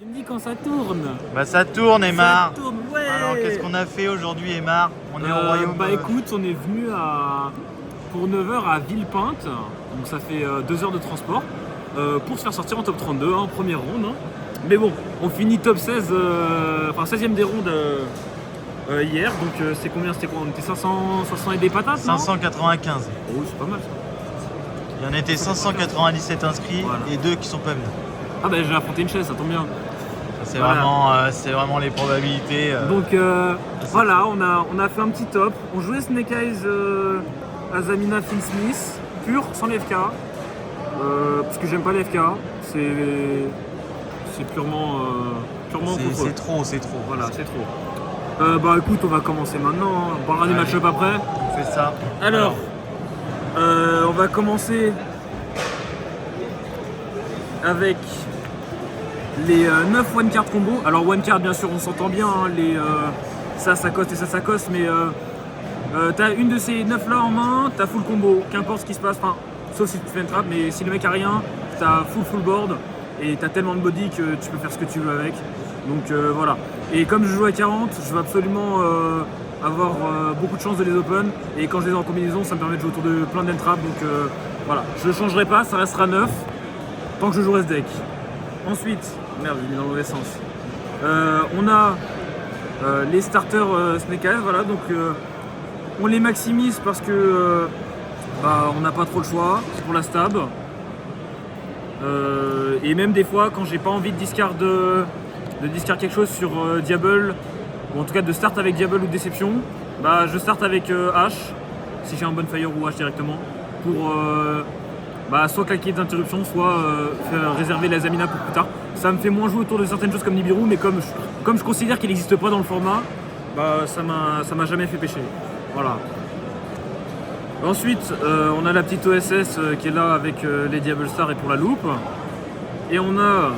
Tu me dis quand ça tourne. Bah ça tourne, Aymar. Ça tourne, ouais. Alors qu'est-ce qu'on a fait aujourd'hui, Aymar? On est au royaume. Bah écoute, on est venu pour 9h à Villepinte, donc ça fait 2 heures de transport, pour se faire sortir en top 32, en première ronde. Hein. Mais bon, on finit top 16, enfin 16ème des rondes hier, donc c'est combien? C'était quoi? On était 500 et des patates, non? 595. Oh, c'est pas mal ça. Il y en était 597 inscrits Voilà. et 2 qui sont pas venus. Ah bah j'ai affronté une chaise, ça tombe bien. C'est Voilà. vraiment les probabilités. Donc voilà, on a fait un petit top. On jouait Snake Eyes Azamina Finn Smith, pur, sans les FK. Parce que j'aime pas les FK. C'est purement contre eux. C'est trop. Voilà, c'est trop. Bah écoute, on va commencer maintenant. Hein. On parlera des Allez. match-up après. On fait ça. Alors, on va commencer avec les 9 one card combo. Alors one card bien sûr on s'entend bien, hein, ça s'accoste et ça s'accoste, mais t'as une de ces 9 là en main, t'as full combo, qu'importe ce qui se passe, enfin, sauf si tu fais une trap, mais si le mec a rien, t'as full board et t'as tellement de body que tu peux faire ce que tu veux avec. Donc voilà. Et comme je joue à 40, je veux absolument avoir beaucoup de chance de les open, et quand je les ai en combinaison ça me permet de jouer autour de plein d'entraps, donc voilà, je ne changerai pas, ça restera 9 tant que je jouerai ce deck. Ensuite, merde, j'ai mis dans le mauvais sens. On a les starters Snake Eyes, voilà, donc on les maximise parce que on n'a pas trop le choix, c'est pour la stab. Et même des fois, quand j'ai pas envie de discard quelque chose sur Diable, ou en tout cas de start avec Diable ou Déception, bah je start avec H, si j'ai un Bonfire ou H directement, pour soit claquer des interruptions, soit faire réserver la Zamina pour plus tard. Ça me fait moins jouer autour de certaines choses comme Nibiru, mais comme je considère qu'il n'existe pas dans le format, ça m'a jamais fait pêcher. Voilà. Ensuite, on a la petite OSS qui est là avec les Diable Star et pour la loupe. Et on a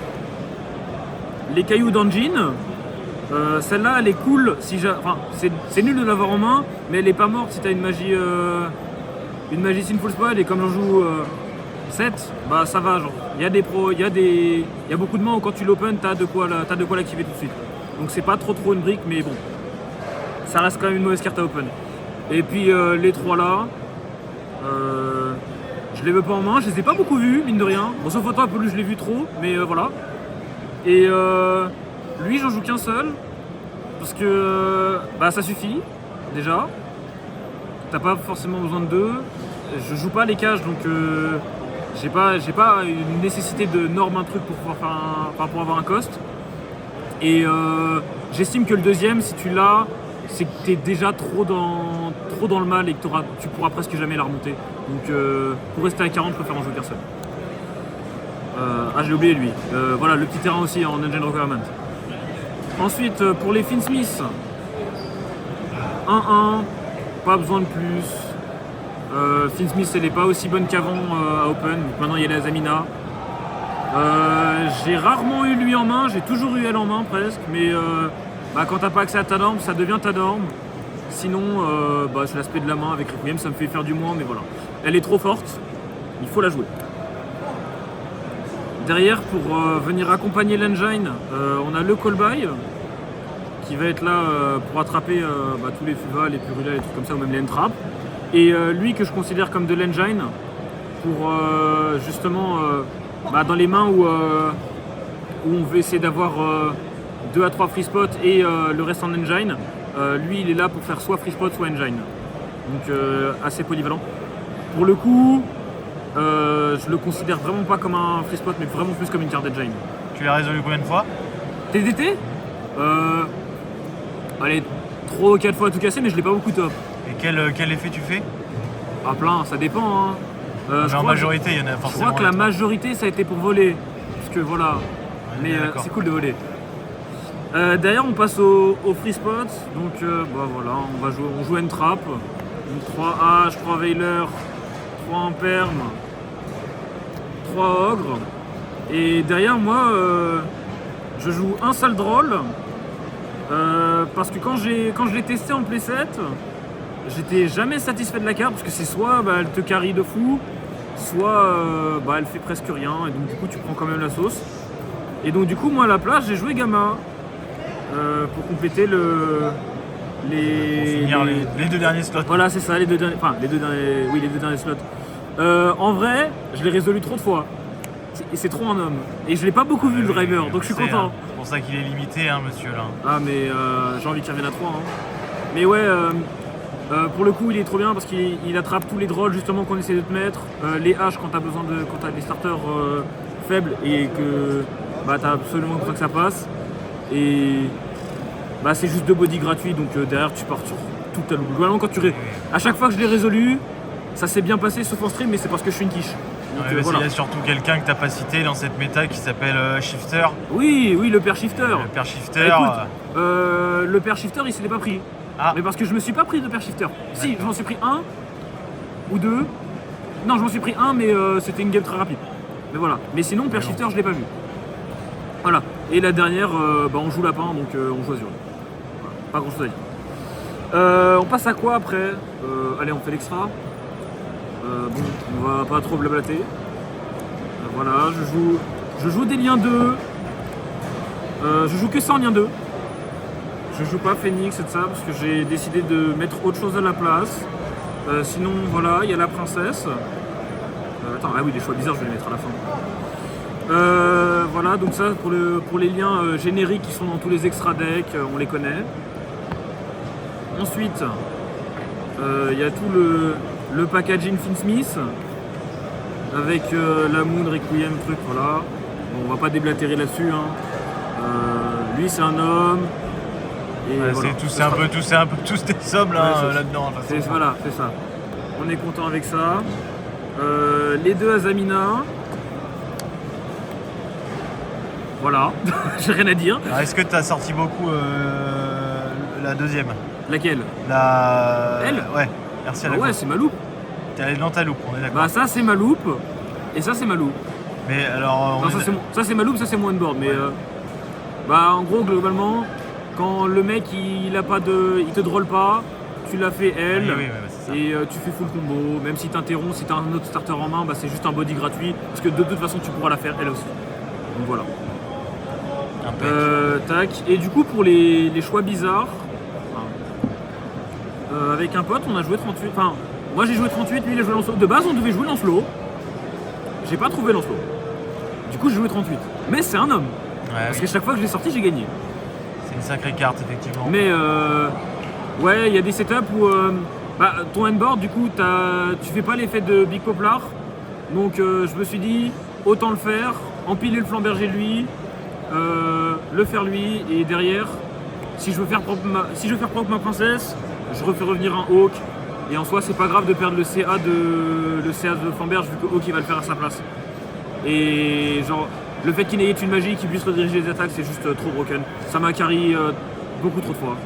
les cailloux d'Engine. Celle-là, elle est cool. Enfin, c'est nul de l'avoir en main, mais elle est pas morte si t'as une magie Sinful Spell, et comme j'en joue 7, bah ça va, genre. Il y a beaucoup de mains où quand tu l'open, t'as de quoi l'activer tout de suite. Donc c'est pas trop une brique, mais bon. Ça reste quand même une mauvaise carte à open. Et puis les trois là, je les veux pas en main, je les ai pas beaucoup vus, mine de rien. Bon, sauf toi, Apollo, je l'ai vu trop, mais voilà. Et lui, j'en joue qu'un seul, parce que ça suffit, déjà. T'as pas forcément besoin de deux. Je joue pas les cages, donc j'ai pas une nécessité de norme un truc pour pouvoir pour avoir un cost. Et j'estime que le deuxième, si tu l'as, c'est que t'es déjà trop dans le mal et que tu pourras presque jamais la remonter. Donc pour rester à 40, je préfère en jouer qu'un seul. J'ai oublié lui. Voilà, le petit terrain aussi en Engine Requirement. Ensuite, pour les Finn Smith, 1-1, pas besoin de plus. Finn Smith, elle n'est pas aussi bonne qu'avant à Open. Donc maintenant, il y a la Zamina. J'ai rarement eu lui en main, j'ai toujours eu elle en main presque. Mais quand t'as pas accès à ta norme, ça devient ta norme. Sinon, c'est l'aspect de la main avec Requiem, ça me fait faire du moins, mais voilà. Elle est trop forte, il faut la jouer. Derrière, pour venir accompagner l'engine, on a le call-by qui va être là pour attraper tous les Fuva, les Purula, les trucs comme ça, ou même les Entrap. Et lui que je considère comme de l'engine pour justement dans les mains où on veut essayer d'avoir 2 à 3 free spots et le reste en engine. Lui il est là pour faire soit free spot soit engine. Donc assez polyvalent. Pour le coup, je le considère vraiment pas comme un free spot, mais vraiment plus comme une carte engine. Tu l'as résolu combien de fois? TDT allez, 3 ou 4 fois à tout casser, mais je l'ai pas beaucoup top. Et quel effet tu fais? Ah plein, ça dépend hein. Mais en majorité, il y en a Je forcément. crois que la majorité ça a été pour voler. Parce que voilà. Mais c'est cool de voler. Derrière on passe au free spot. Donc voilà, on joue N-Trap. Donc 3 H, 3 Veiler, 3 Imperm, 3 Ogre. Et derrière moi je joue un seul drôle. Parce que quand je l'ai testé en playset, j'étais jamais satisfait de la carte parce que c'est soit elle te carry de fou, soit elle fait presque rien et donc du coup tu prends quand même la sauce. Et donc du coup moi à la place j'ai joué Gamma pour compléter Pour finir les deux derniers slots. Voilà c'est ça, les deux derniers slots. En vrai, je l'ai résolu trop de fois. C'est trop un homme. Et je l'ai pas beaucoup vu le driver, donc je suis content. C'est pour ça qu'il est limité, hein, monsieur là. Ah mais j'ai envie qu'il revienne à 3. Hein. Mais ouais, pour le coup il est trop bien parce qu'il attrape tous les drôles justement qu'on essaie de te mettre. Les haches quand t'as des starters faibles et que bah, t'as absolument besoin que ça passe. Et bah, c'est juste 2 body gratuits, donc derrière tu pars sur toute ta loupe. Globalement à chaque fois que je l'ai résolu, ça s'est bien passé sauf en stream, mais c'est parce que je suis une quiche. Donc, voilà. Il y a surtout quelqu'un que t'as pas cité dans cette méta qui s'appelle Shifter. Oui, le père Shifter. Le père Shifter. Bah, écoute, le père Shifter il s'était pas pris. Ah. Mais parce que je me suis pas pris de père Shifter. Si, je m'en suis pris 1 ou 2. Non, je m'en suis pris 1, mais c'était une game très rapide. Mais voilà. Mais sinon, père Shifter, je l'ai pas vu. Voilà. Et la dernière, bah, on joue lapin, donc on joue Azure. Voilà. Pas grand chose à dire. On passe à quoi après allez, on fait l'extra. Bon, on va pas trop blablater. Voilà, je joue des liens 2. Je joue que ça en lien 2. Je joue pas Phoenix et tout ça parce que j'ai décidé de mettre autre chose à la place. Sinon, voilà, il y a la princesse. Attends, ah oui, des choix bizarres, je vais les mettre à la fin. Voilà, donc ça pour les liens génériques qui sont dans tous les extra decks, on les connaît. Ensuite, il y a tout le packaging Finsmith avec la Moon, Requiem, truc, voilà. Bon, on va pas déblatérer là-dessus. Hein. Lui, c'est un homme. Et ouais, voilà. c'est un peu tous des sommes là, ouais, là-dedans. Voilà, c'est ça. On est content avec ça. Les 2 Azamina. Voilà, j'ai rien à dire. Est-ce que tu as sorti beaucoup la deuxième? Laquelle? Elle? Ouais, merci à la ouais, c'est ma loupe. T'es allé dans ta loupe, on est d'accord. Bah ça c'est ma loupe, et ça c'est ma loupe. Mais alors... Non, ça c'est ma loupe, ça c'est mon on-board, mais... bah en gros, globalement, quand le mec il te drôle pas, tu l'as fait elle, et tu fais full combo, même si t'interromps, si t'as un autre starter en main, bah c'est juste un body gratuit, parce que de toute façon tu pourras la faire elle aussi. Donc voilà. Tac. Et du coup pour les choix bizarres, avec un pote on a joué 38, enfin moi j'ai joué 38, lui il a joué Lancelot. De base on devait jouer Lancelot, j'ai pas trouvé Lancelot. Du coup j'ai joué 38, mais c'est un homme, parce que chaque fois que je l'ai sorti j'ai gagné. C'est une sacrée carte effectivement. Mais ouais, il y a des setups où bah, ton handboard du coup tu fais pas l'effet de Big Poplar, donc je me suis dit autant le faire, empiler le flamberger de lui, le faire lui, et derrière si je veux faire propre ma princesse, je refais revenir un Hawk, et en soi c'est pas grave de perdre le CA de flamberge vu que Hawk il va le faire à sa place. Et genre le fait qu'il n'ait une magie qui puisse rediriger les attaques, c'est juste trop broken. Ça m'a carry beaucoup trop de fois.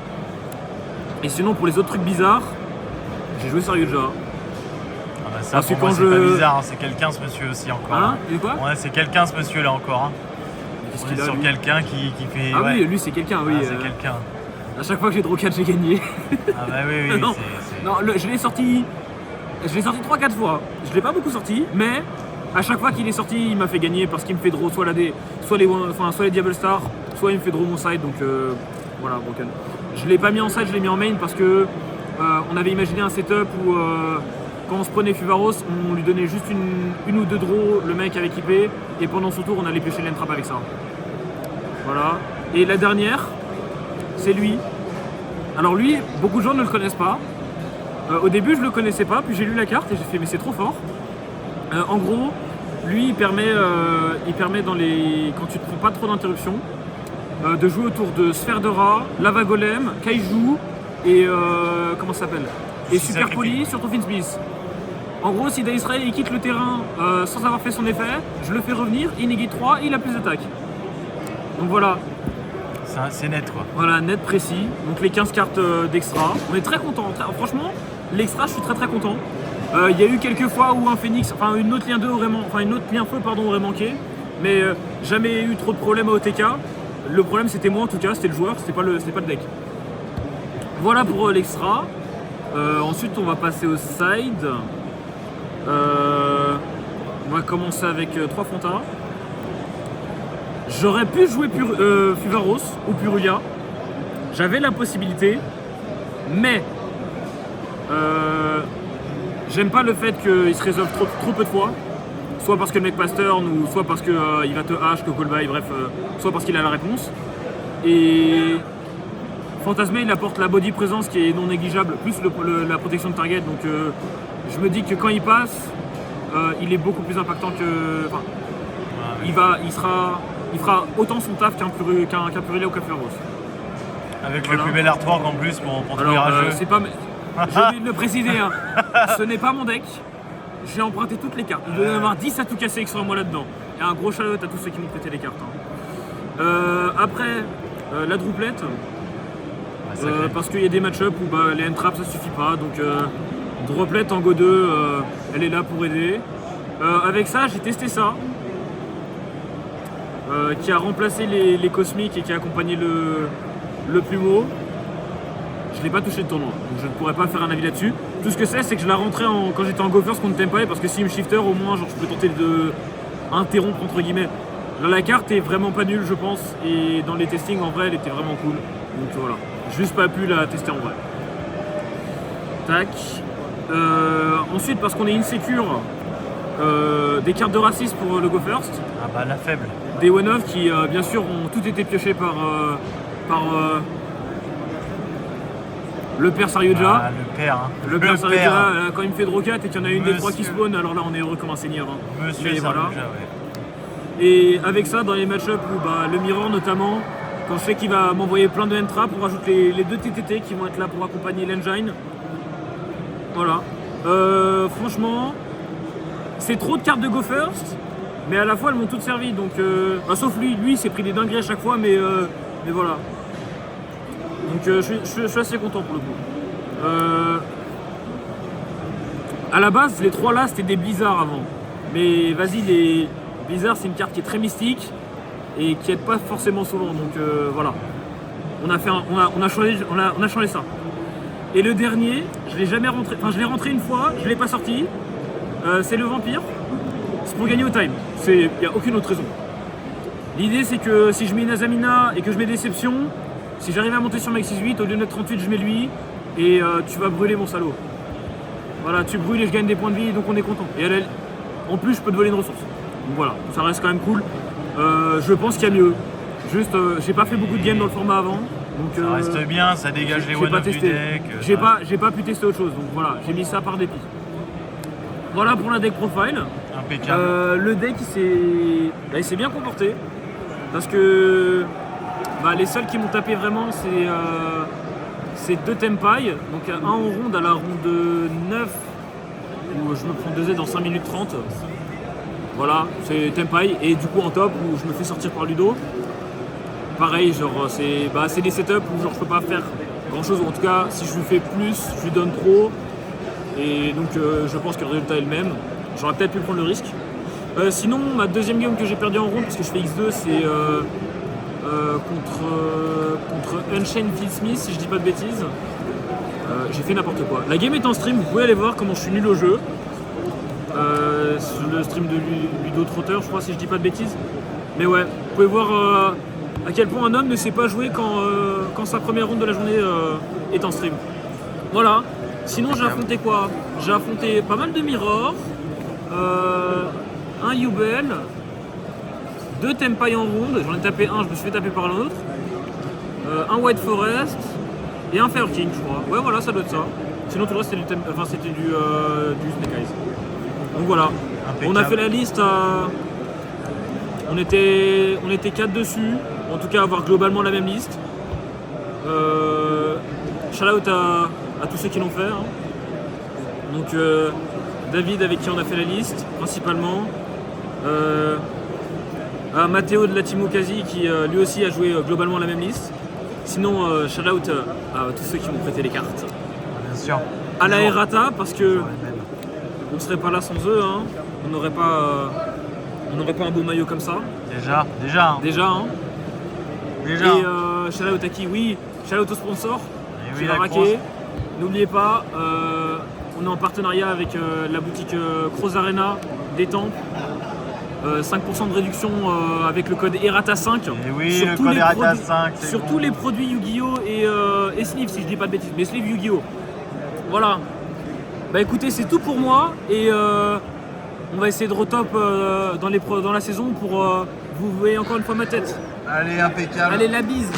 Et sinon pour les autres trucs bizarres, j'ai joué Saryuja. Ah bah ça pour moi c'est pas bizarre, hein. C'est quelqu'un ce monsieur aussi encore. Hein? Et quoi? Ouais, c'est quelqu'un ce monsieur là encore. Hein. Qu'est-ce qu'il a sur quelqu'un qui fait... Ah oui, lui c'est quelqu'un, oui. C'est quelqu'un. À chaque fois que j'ai draw 4 j'ai gagné. Ah bah oui, non, non je l'ai sorti 3-4 fois. Je l'ai pas beaucoup sorti, mais à chaque fois qu'il est sorti, il m'a fait gagner parce qu'il me fait draw soit les Diable Star, soit il me fait draw mon side, donc voilà, broken. Je l'ai pas mis en side, je l'ai mis en main parce que on avait imaginé un setup où quand on se prenait Fuvaros, on lui donnait juste une ou deux draws, le mec avait équipé, et pendant son tour on allait pêcher l'entrap avec ça. Voilà. Et la dernière, c'est lui. Alors lui, beaucoup de gens ne le connaissent pas. Au début je le connaissais pas, puis j'ai lu la carte et j'ai fait mais c'est trop fort. En gros, lui il permet dans les. Quand tu ne prends pas trop d'interruptions, de jouer autour de Sphère de Rat, Lava Golem, Kaiju et comment ça s'appelle? Et Super Poli sur ton Finsmith. En gros, si Daisrael il quitte le terrain sans avoir fait son effet, je le fais revenir, il négative 3 et il a plus d'attaque. Donc voilà. C'est net quoi. Voilà, net, précis. Donc les 15 cartes d'extra. On est très content. Franchement, l'extra, je suis très très content. Il y a eu quelques fois où un Phoenix, enfin une autre lien 2 aurait une autre lien feu pardon aurait manqué, mais jamais eu trop de problèmes à OTK. Le problème c'était moi en tout cas, c'était le joueur, c'était pas le deck. Voilà pour l'extra. Ensuite on va passer au side. On va commencer avec 3 Fontas. J'aurais pu jouer Fuvaros ou Purulia. J'avais la possibilité, mais j'aime pas le fait qu'il se résolve trop peu de fois. Soit parce que le mec passe turn, ou soit parce qu'il va te hache, que call by, bref, soit parce qu'il a la réponse. Et Fantasmé, il apporte la body présence qui est non négligeable, plus la protection de target. Donc je me dis que quand il passe, il est beaucoup plus impactant que. Enfin, il fera autant son taf qu'un Purulia ou qu'un Fuvaros. Avec le plus bel artwork en plus pour ton virage. C'est pas. J'ai oublié de le préciser, hein. Ce n'est pas mon deck. J'ai emprunté toutes les cartes. Il doit y en avoir 10 à tout casser extra moi là-dedans. Et un gros shout-out à tous ceux qui m'ont prêté les cartes. Hein. Après, la doublette. Parce qu'il y a des match-ups où les end-traps ça suffit pas. Donc droplet en Go 2, elle est là pour aider. Avec ça, j'ai testé ça. Qui a remplacé les cosmiques et qui a accompagné le plumeau. Je l'ai pas touché de tournoi, donc je ne pourrais pas faire un avis là-dessus. Tout ce que c'est que je la rentrais quand j'étais en Gophers contre Tempai, parce que Sim Shifter, au moins, genre, je peux tenter de interrompre entre guillemets. Là, la carte est vraiment pas nulle, je pense, et dans les testings, en vrai, elle était vraiment cool. Donc voilà, juste pas pu la tester en vrai. Tac. Ensuite, parce qu'on est insécure, des cartes de racisme pour le Go First. Ah bah la faible. Des one-off qui, bien sûr, ont toutes été piochés par le père Saryuja. Ah, le père, hein. Le père Saryuja, quand il me fait draw 4 et qu'il y en a une des trois qui spawn, alors là on est heureux comme un seigneur. Hein. Monsieur mais Saryuja, voilà. ouais. Et avec ça, dans les match-ups où le Mirror notamment, quand je sais qu'il va m'envoyer plein de entraps, on rajoute les deux TTT qui vont être là pour accompagner l'engine. Voilà. Franchement, c'est trop de cartes de Go First, mais à la fois elles m'ont toutes servi. Donc, sauf lui il s'est pris des dingueries à chaque fois, mais voilà. Donc je suis assez content pour le coup. À la base, les trois là c'était des blizzards avant. Mais vas-y, les blizzards c'est une carte qui est très mystique et qui aide pas forcément souvent. Donc voilà. On a changé ça. Et le dernier, je l'ai jamais rentré. Enfin je l'ai rentré une fois, je l'ai pas sorti. C'est le vampire. C'est pour gagner au time. Il n'y a aucune autre raison. L'idée c'est que si je mets une Azamina et que je mets Déception, si j'arrive à monter sur Max 6-8, au lieu d'être 38, je mets lui et tu vas brûler mon salaud. Voilà, tu brûles et je gagne des points de vie, donc on est content. Et en plus, je peux te voler une ressource. Donc voilà, ça reste quand même cool. Je pense qu'il y a mieux. Juste, j'ai pas fait beaucoup de games dans le format avant. Donc, ça reste bien, ça dégage les one-off du deck. J'ai pas pu tester autre chose, donc voilà, j'ai mis ça par dépit. Voilà pour la deck profile. Impeccable. Le deck, il s'est bien comporté. Parce que les seuls qui m'ont tapé vraiment, c'est deux Tempai. Donc un en ronde à la ronde 9, où je me prends 2 aides en 5 minutes 30. Voilà, c'est Tempai. Et du coup en top, où je me fais sortir par Ludo. Pareil, genre c'est des setups où genre, je peux pas faire grand chose. Ou en tout cas, si je lui fais plus, je lui donne trop. Et donc je pense que le résultat est le même. J'aurais peut-être pu prendre le risque. Sinon, ma deuxième game que j'ai perdue en ronde, parce que je fais X2, c'est contre Unchained Fieldsmith, si je dis pas de bêtises. J'ai fait n'importe quoi. La game est en stream, vous pouvez aller voir comment je suis nul au jeu. Sur le stream de Ludo Trotter, je crois, si je dis pas de bêtises. Mais ouais, vous pouvez voir à quel point un homme ne sait pas jouer quand sa première ronde de la journée est en stream. Voilà. Sinon, j'ai affronté quoi? J'ai affronté pas mal de Mirror, un Yubel, 2 Tempai en ronde, j'en ai tapé un, je me suis fait taper par l'autre, un White Forest et un Fair King, je crois. Ouais, voilà, ça doit être ça. Sinon, tout le reste, c'était du Snake Eyes. Donc voilà. Impeccable. On a fait la liste on était 4 dessus, en tout cas avoir globalement la même liste. Shout out à tous ceux qui l'ont fait. Hein. Donc David avec qui on a fait la liste principalement. À Matteo de la Team Okazi qui lui aussi a joué globalement la même liste. Sinon shout out à tous ceux qui m'ont prêté les cartes. Bien sûr. À la Errata parce que on ne serait pas là sans eux. Hein. On n'aurait pas un beau maillot comme ça. Déjà. Hein. Déjà. Et shout out à qui? Oui, shout out au sponsor. Et qui va raquer. N'oubliez pas, on est en partenariat avec la boutique Cross Arena des Tempes. 5% de réduction avec le code ERATA5. Et oui, le code ERATA5, c'est sur bon. tous les produits Yu-Gi-Oh! Et Sleeve, si je dis pas de bêtises, mais Sleeve Yu-Gi-Oh! Voilà. Bah écoutez, c'est tout pour moi et on va essayer de retop dans la saison pour vous voyez encore une fois ma tête. Allez, impeccable. Allez, la bise.